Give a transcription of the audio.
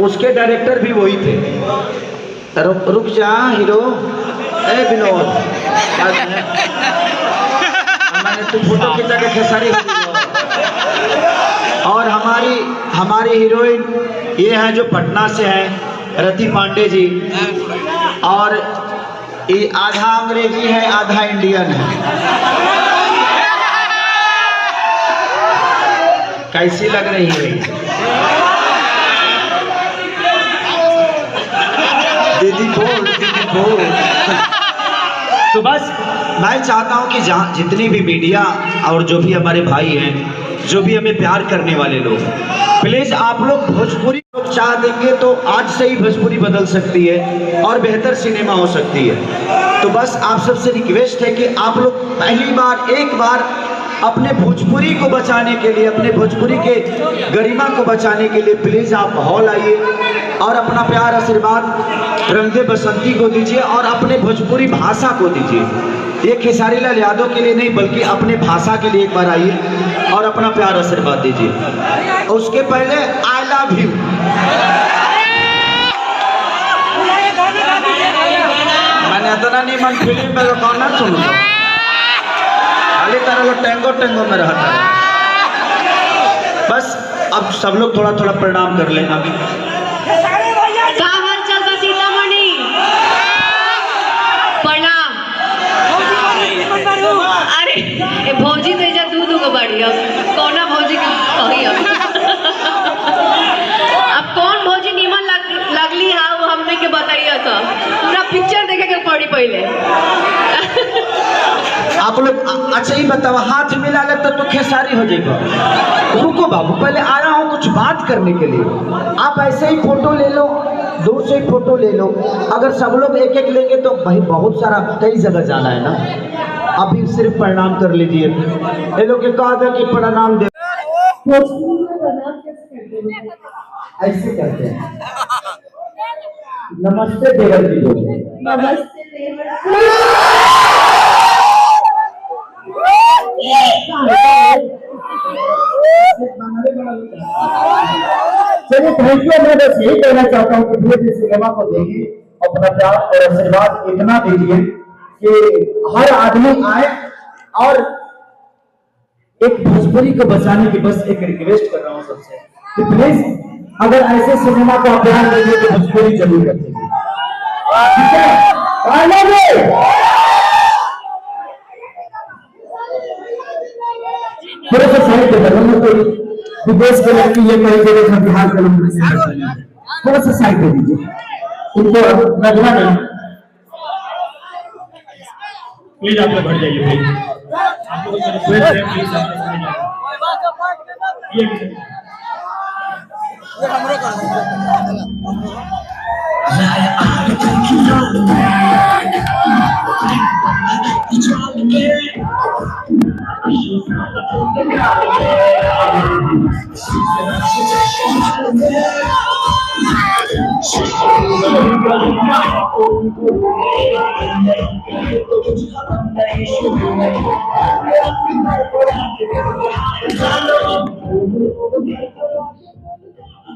उसके डायरेक्टर भी वही थे। रुक जा हीरो, ए विनोद, मैंने तू फोटो खींचा के खेसारी। और हमारी हीरोइन ये है जो पटना से है, रति पांडे जी। और ये आधा अंग्रेजी है आधा इंडियन है। कैसी लग रही है दीदी? बोल दीदी बोल। तो बस मैं चाहता हूं कि जहां जितनी भी मीडिया और जो भी हमारे भाई हैं, जो भी हमें प्यार करने वाले लोग, प्लीज आप लोग भोजपुरी लोग चाह देंगे तो आज से ही भोजपुरी बदल सकती है और बेहतर सिनेमा हो सकती है। तो बस आप सबसे रिक्वेस्ट है कि आप लोग पहली बार एक बार अपने भोजपुरी को बचाने के लिए, अपने भोजपुरी के गरिमा को बचाने के लिए प्लीज आप हॉल आइए और अपना प्यार आशीर्वाद रंगे बसंती को दीजिए और अपने भोजपुरी भाषा को दीजिए। ये खेसारी लाल यादव के लिए नहीं बल्कि अपने भाषा के लिए एक बार आइए और अपना प्यार आशीर्वाद दीजिए। उसके पहले आई लव यू। मैंने इतना नहीं मन फिल्म में कौन ना सुनूंगा, खाली तरह लोग टेंगो टेंगो में रहता है। बस अब सब लोग थोड़ा थोड़ा प्रणाम कर लेना। प्रणाम। अरे भौजी तो इजा दूध को बढ़िया कौना भौजी के कही अब कौन भौजी नीमन लगली है वो हमने के बताइए तो पूरा पिक्चर देखे के पड़ी पहले। आप लोग अच्छा ही बताओ, हाथ मिला ले तो खेसारी हो जाएगा। रुको बाबू, पहले आया हूँ कुछ बात करने के लिए। आप ऐसे ही फोटो ले लो, दूर से ही फोटो ले लो। अगर सब लोग एक एक लेंगे तो भाई बहुत सारा कई जगह जाना है ना। अभी सिर्फ प्रणाम कर लीजिए। ये लोग के कहा था कि प्रणाम दे, ऐसे करते हैं। नमस्ते देवर जी बोले। नमस्ते देवर। चलिए थैंक यू। मैं बस यही कहना चाहता हूँ कि धीरे धीरे सिनेमा को देखिए, अपना प्यार और आशीर्वाद इतना दीजिए कि हर आदमी आए। और एक भोजपुरी को बचाने की बस एक रिक्वेस्ट कर रहा हूँ सबसे कि प्लीज अगर ऐसे सिनेमा को प्यार देंगे तो भोजपुरी जरूर रखेंगे, ठीक है? थोड़ा सा साइड पे करो, कोई विदेश के लड़की ये कहीं जगह का बिहार के लोग थोड़ा सा साइड पे दीजिए उनको नजरा नहीं। प्लीज आप लोग बढ़ जाइए, प्लीज आप लोग रिक्वेस्ट है, प्लीज आप लोग ये हमरो कर